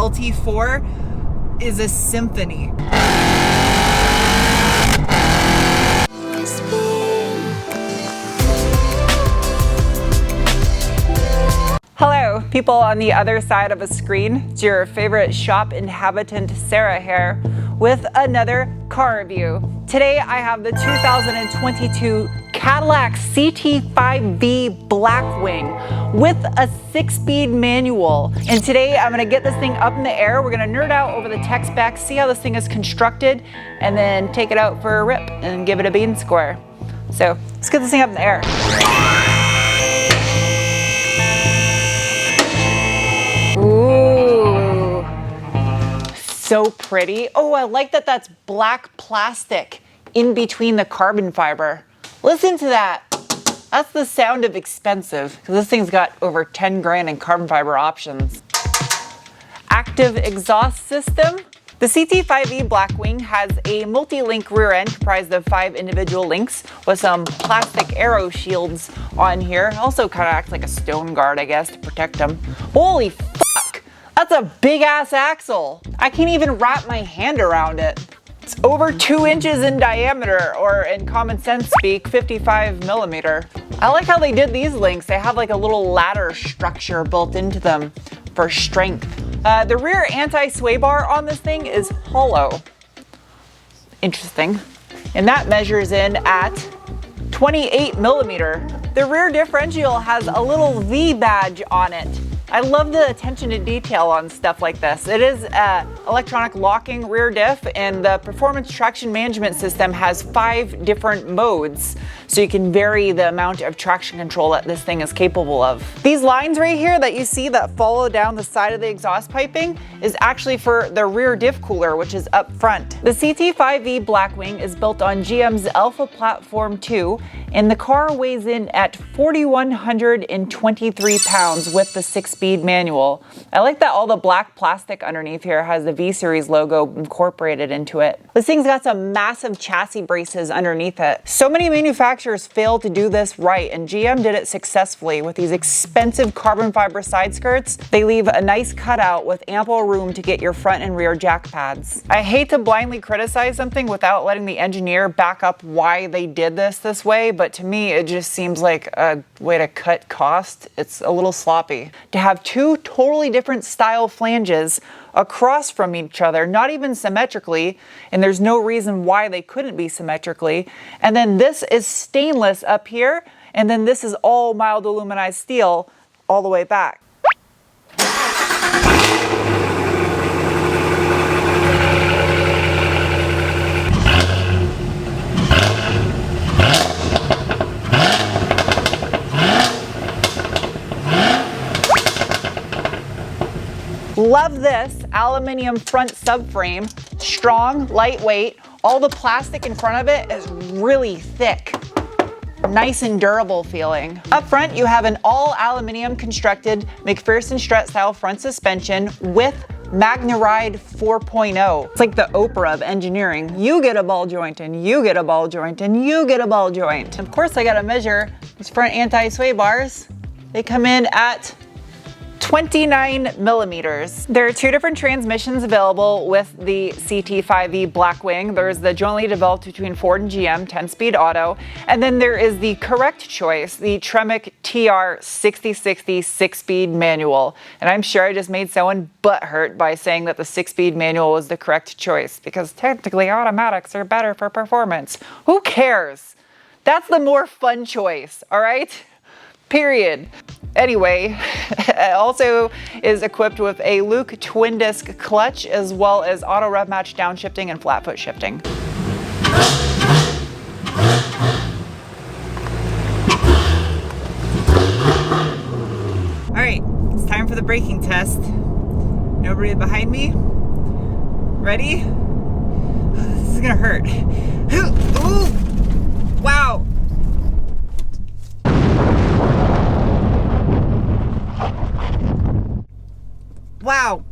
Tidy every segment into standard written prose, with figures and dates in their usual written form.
LT4 is a symphony. Hello, people on the other side of a screen. It's your favorite shop inhabitant, Sarah here, with another car review. Today I have the 2022 Cadillac CT5-V Blackwing with a 6-speed manual. And today I'm gonna get this thing up in the air. We're gonna nerd out over the tech specs, see how this thing is constructed, and then take it out for a rip and give it a bean score. So let's get this thing up in the air. Ooh, so pretty. Oh, I like that that's black plastic in between the carbon fiber. Listen to that. That's the sound of expensive, because this thing's got over 10 grand in carbon fiber options. Active exhaust system. The CT5-V Blackwing has a multi-link rear end comprised of 5 individual links with some plastic aero shields on here. Also kind of acts like a stone guard, I guess, to protect them. Holy fuck! That's a big ass axle. I can't even wrap my hand around it. It's over 2 inches in diameter, or in common sense speak, 55 millimeter. I like how they did these links. They have like a little ladder structure built into them for strength. The rear anti-sway bar on this thing is hollow. Interesting. And that measures in at 28 millimeter. The rear differential has a little V badge on it. I love the attention to detail on stuff like this. It is electronic locking rear diff, and the performance traction management system has 5 different modes, so you can vary the amount of traction control that this thing is capable of. These lines right here that you see that follow down the side of the exhaust piping is actually for the rear diff cooler, which is up front. The CT5-V Blackwing is built on GM's Alpha Platform 2, and the car weighs in at 4,123 pounds with the 6-speed manual. I like that all the black plastic underneath here has the V-Series logo incorporated into it. This thing's got some massive chassis braces underneath it. So many manufacturers fail to do this right, and GM did it successfully with these expensive carbon fiber side skirts. They leave a nice cutout with ample room to get your front and rear jack pads. I hate to blindly criticize something without letting the engineer back up why they did this way, but to me it just seems like a way to cut cost. It's a little sloppy. To have 2 totally different style flanges across from each other, not even symmetrically, and there's no reason why they couldn't be symmetrically, and then this is stainless up here, and then this is all mild aluminized steel all the way back. Love this aluminum front subframe, strong, lightweight. All the plastic in front of it is really thick. Nice and durable feeling. Up front, you have an all aluminum constructed McPherson strut style front suspension with MagneRide 4.0. It's like the Oprah of engineering. You get a ball joint, and you get a ball joint, and you get a ball joint. Of course, I gotta measure these front anti-sway bars. They come in at 29 millimeters. There are 2 different transmissions available with the CT5-V Blackwing. There's the jointly developed between Ford and GM 10-speed auto, and then there is the correct choice, the Tremec TR6060 6-speed manual. And I'm sure I just made someone butthurt by saying that the 6-speed manual was the correct choice, because technically automatics are better for performance. Who cares? That's the more fun choice, all right? Period. Anyway, it also is equipped with a Luke twin disc clutch, as well as auto rev match downshifting and flat foot shifting. All right, it's time for the braking test. Nobody behind me. Ready? This is gonna hurt. Ooh! Wow! Wow,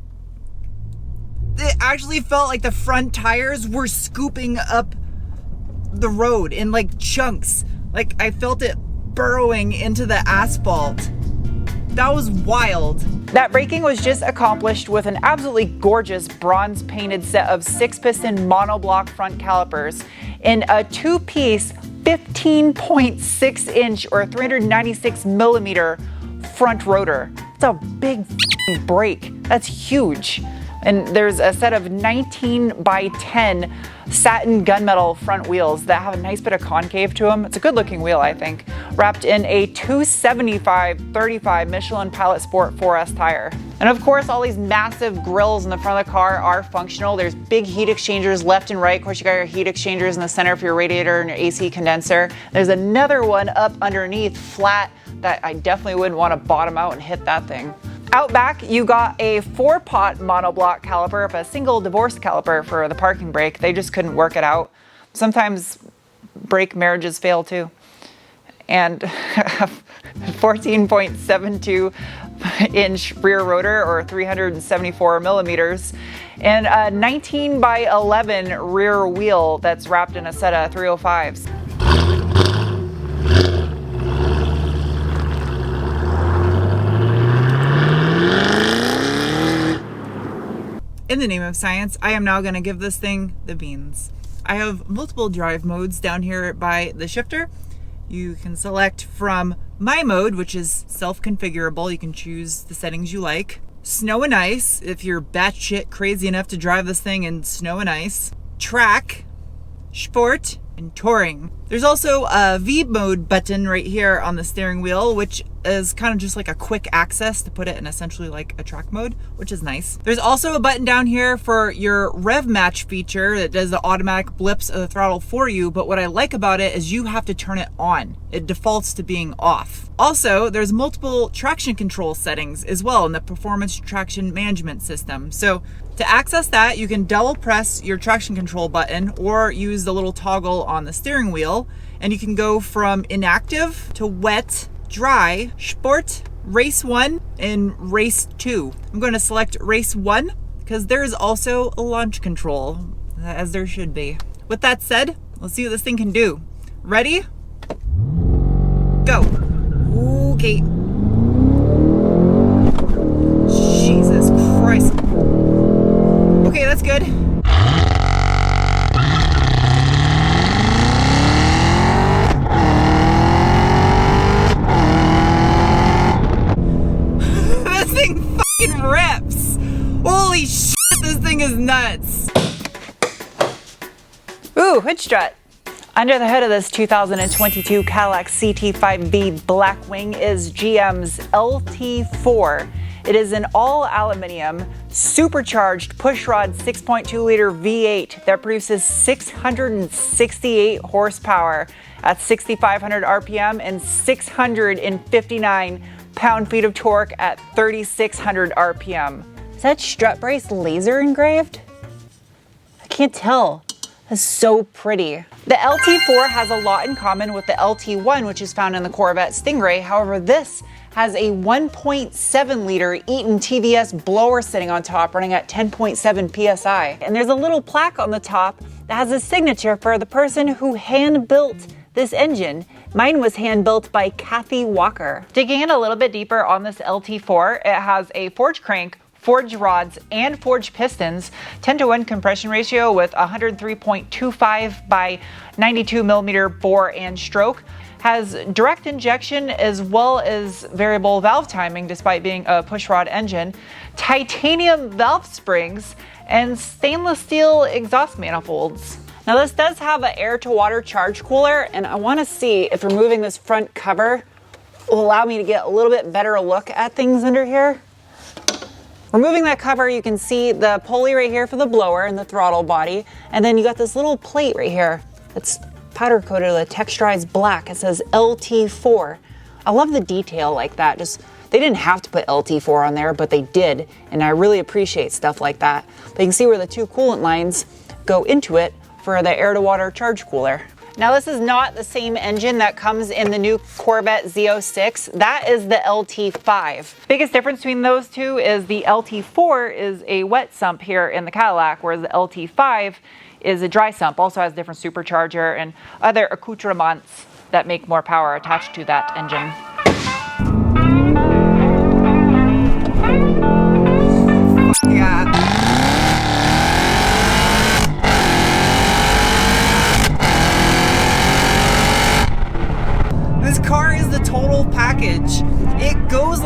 it actually felt like the front tires were scooping up the road in like chunks. Like I felt it burrowing into the asphalt. That was wild. That braking was just accomplished with an absolutely gorgeous bronze painted set of 6-piston monoblock front calipers in a 2-piece 15.6-inch or 396 millimeter front rotor. It's a big brake. That's huge. And there's a set of 19 by 10 satin gunmetal front wheels that have a nice bit of concave to them. It's a good looking wheel, I think. Wrapped in a 275/35 Michelin Pilot Sport 4S tire. And of course, all these massive grills in the front of the car are functional. There's big heat exchangers left and right. Of course, you got your heat exchangers in the center for your radiator and your AC condenser. There's another one up underneath, flat, that I definitely wouldn't want to bottom out and hit that thing. Out back, you got a 4-pot monoblock caliper of a single divorce caliper for the parking brake. They just couldn't work it out. Sometimes brake marriages fail too. And 14.72-inch rear rotor, or 374 millimeters, and a 19 by 11 rear wheel that's wrapped in a set of 305s. In the name of science, I am now going to give this thing the beans. I have multiple drive modes down here by the shifter. You can select from my mode, which is self-configurable. You can choose the settings you like. Snow and ice, if you're batshit crazy enough to drive this thing in snow and ice. Track, sport, and touring. There's also a V mode button right here on the steering wheel, which is kind of just like a quick access to put it in essentially like a track mode, which is nice. There's also a button down here for your rev match feature that does the automatic blips of the throttle for you, but what I like about it is you have to turn it on. It defaults to being off. Also, there's multiple traction control settings as well in the performance traction management system. So to access that, you can double press your traction control button or use the little toggle on the steering wheel, and you can go from inactive to wet, dry, sport, race 1, and race 2. I'm going to select race 1 because there is also a launch control, as there should be. With that said, let's see what this thing can do. Ready? Go. Okay. Jesus Christ. Okay, that's good. Rips. Holy shit, this thing is nuts. Ooh, hood strut. Under the hood of this 2022 Cadillac CT5-V Blackwing is GM's LT4. It is an all-aluminum, supercharged pushrod 6.2-liter V8 that produces 668 horsepower at 6,500 RPM and 659 pound-feet of torque at 3,600 RPM. Is that strut brace laser engraved? I can't tell. That's so pretty. The LT4 has a lot in common with the LT1, which is found in the Corvette Stingray. However, this has a 1.7-liter Eaton TVS blower sitting on top, running at 10.7 PSI. And there's a little plaque on the top that has a signature for the person who hand-built this engine. Mine was hand-built by Kathy Walker. Digging in a little bit deeper on this LT4, it has a forged crank, forged rods, and forged pistons, 10-to-1 compression ratio with 103.25 by 92 millimeter bore and stroke. Has direct injection as well as variable valve timing despite being a pushrod engine, titanium valve springs, and stainless steel exhaust manifolds. Now this does have an air-to-water charge cooler, and I want to see if removing this front cover will allow me to get a little bit better look at things under here. Removing that cover, you can see the pulley right here for the blower and the throttle body, and then you got this little plate right here that's powder coated with a texturized black. It says LT4. I love the detail like that. They didn't have to put LT4 on there, but they did, and I really appreciate stuff like that. But you can see where the two coolant lines go into it for the air-to-water charge cooler. Now this is not the same engine that comes in the new Corvette Z06. That is the LT5. Biggest difference between those two is the LT4 is a wet sump here in the Cadillac, whereas the LT5 is a dry sump. Also has different supercharger and other accoutrements that make more power attached to that engine.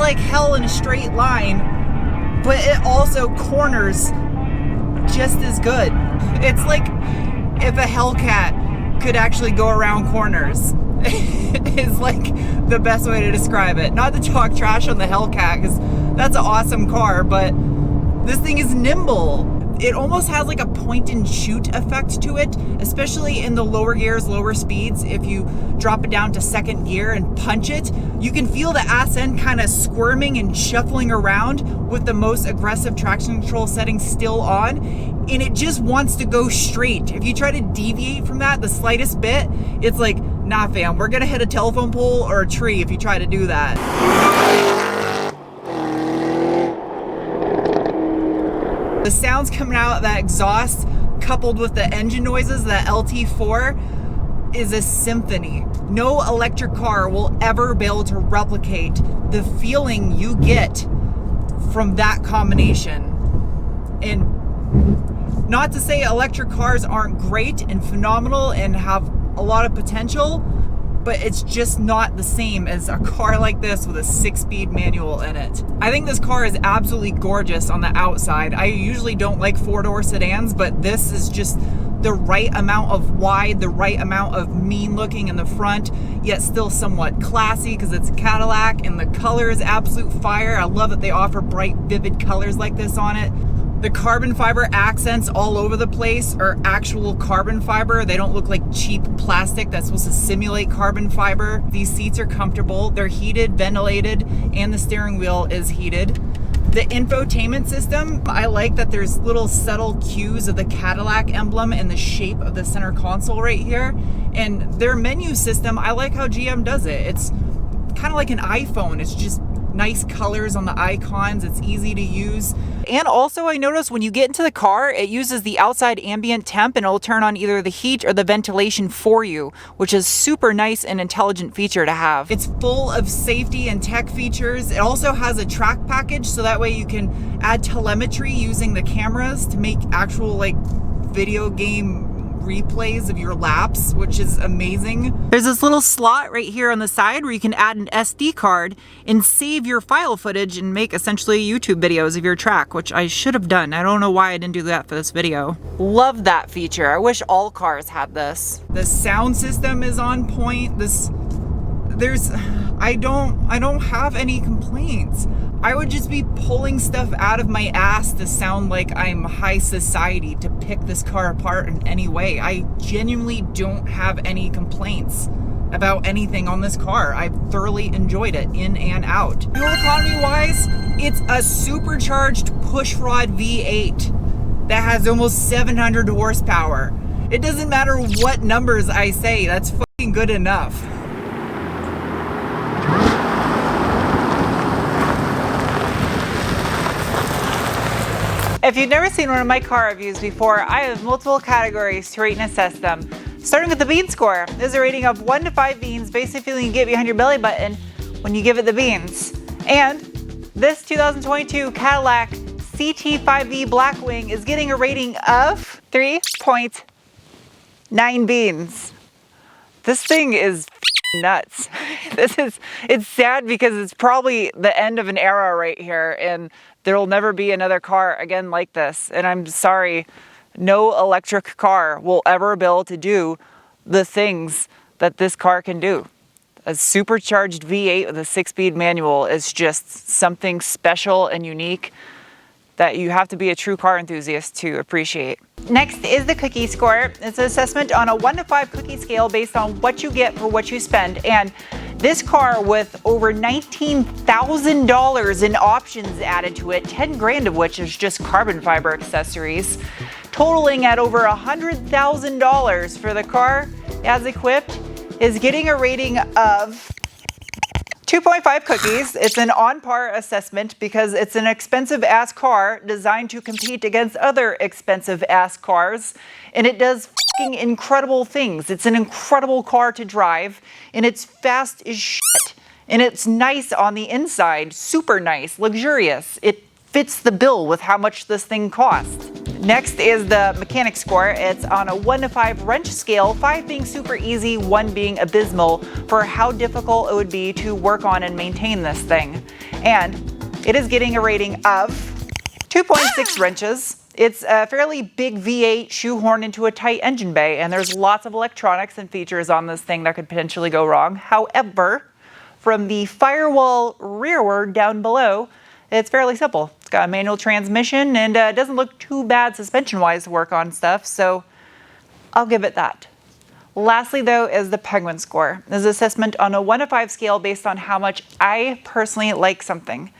like hell in a straight line, but it also corners just as good. It's like if a Hellcat could actually go around corners. Is like the best way to describe it. Not to talk trash on the Hellcat, because that's an awesome car, but this thing is nimble. It almost has like a point and shoot effect to it, especially in the lower gears, lower speeds. If you drop it down to second gear and punch it, you can feel the ass end kind of squirming and shuffling around with the most aggressive traction control setting still on, and it just wants to go straight. If you try to deviate from that the slightest bit, it's like, nah fam, we're gonna hit a telephone pole or a tree if you try to do that. The sounds coming out of that exhaust, coupled with the engine noises, that LT4, is a symphony. No electric car will ever be able to replicate the feeling you get from that combination. And not to say electric cars aren't great and phenomenal and have a lot of potential, but it's just not the same as a car like this with a 6-speed manual in it. I think this car is absolutely gorgeous on the outside. I usually don't like 4-door sedans, but this is just the right amount of wide, the right amount of mean looking in the front, yet still somewhat classy because it's a Cadillac, and the color is absolute fire. I love that they offer bright, vivid colors like this on it. The carbon fiber accents all over the place are actual carbon fiber. They don't look like cheap plastic that's supposed to simulate carbon fiber. These seats are comfortable. They're heated, ventilated, and the steering wheel is heated. The infotainment system, I like that there's little subtle cues of the Cadillac emblem and the shape of the center console right here. And their menu system, I like how GM does it. It's kind of like an iPhone. It's just nice colors on the icons. It's easy to use. And also I noticed when you get into the car, it uses the outside ambient temp and it'll turn on either the heat or the ventilation for you, which is super nice and intelligent feature to have. It's full of safety and tech features. It also has a track package, so that way you can add telemetry using the cameras to make actual like video game replays of your laps, which is amazing. There's this little slot right here on the side where you can add an SD card and save your file footage and make essentially YouTube videos of your track, which I should have done. I don't know why I didn't do that for this video. Love that feature. I wish all cars had this. The sound system is on point. I don't have any complaints. I would just be pulling stuff out of my ass to sound like I'm high society to pick this car apart in any way. I genuinely don't have any complaints about anything on this car. I've thoroughly enjoyed it in and out. Fuel economy wise, it's a supercharged pushrod V8 that has almost 700 horsepower. It doesn't matter what numbers I say, that's fucking good enough. If you've never seen one of my car reviews before, I have multiple categories to rate and assess them. Starting with the bean score. There's a rating of 1 to 5 beans, basically feeling you get behind your belly button when you give it the beans. And this 2022 Cadillac CT5-V Blackwing is getting a rating of 3.9 beans. This thing is nuts. It's sad because it's probably the end of an era right here, and there will never be another car again like this. And I'm sorry, no electric car will ever be able to do the things that this car can do. A supercharged V8 with a 6-speed manual is just something special and unique that you have to be a true car enthusiast to appreciate. Next is the cookie score. It's an assessment on a 1 to 5 cookie scale based on what you get for what you spend. And this car, with over $19,000 in options added to it, 10 grand of which is just carbon fiber accessories, totaling at over $100,000 for the car as equipped, is getting a rating of 2.5 cookies. It's an on par assessment because it's an expensive ass car designed to compete against other expensive ass cars, and it does fucking incredible things. It's an incredible car to drive, and it's fast as shit, and it's nice on the inside, super nice, luxurious. It fits the bill with how much this thing costs. Next is the mechanic score. It's on a 1 to 5 wrench scale, 5 being super easy, 1 being abysmal, for how difficult it would be to work on and maintain this thing. And it is getting a rating of 2.6 wrenches. It's a fairly big V8 shoehorned into a tight engine bay, and there's lots of electronics and features on this thing that could potentially go wrong. However, from the firewall rearward down below, it's fairly simple. It's got a manual transmission, and it doesn't look too bad suspension-wise to work on stuff, so I'll give it that. Lastly, though, is the Penguin score. This is an assessment on a 1 to 5 scale based on how much I personally like something.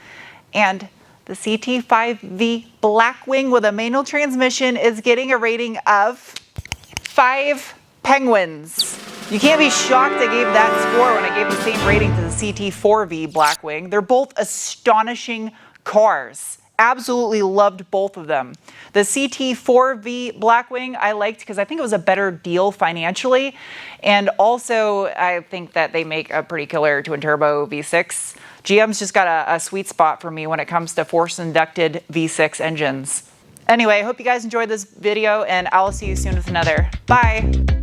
And the CT5-V Blackwing with a manual transmission is getting a rating of 5 penguins. You can't be shocked I gave that score when I gave the same rating to the CT4-V Blackwing. They're both astonishing cars. Absolutely loved both of them. The CT4-V Blackwing I liked because I think it was a better deal financially, and also I think that they make a pretty killer twin turbo V6. GM's just got a sweet spot for me when it comes to force-inducted V6 engines. Anyway, I hope you guys enjoyed this video, and I'll see you soon with another. Bye!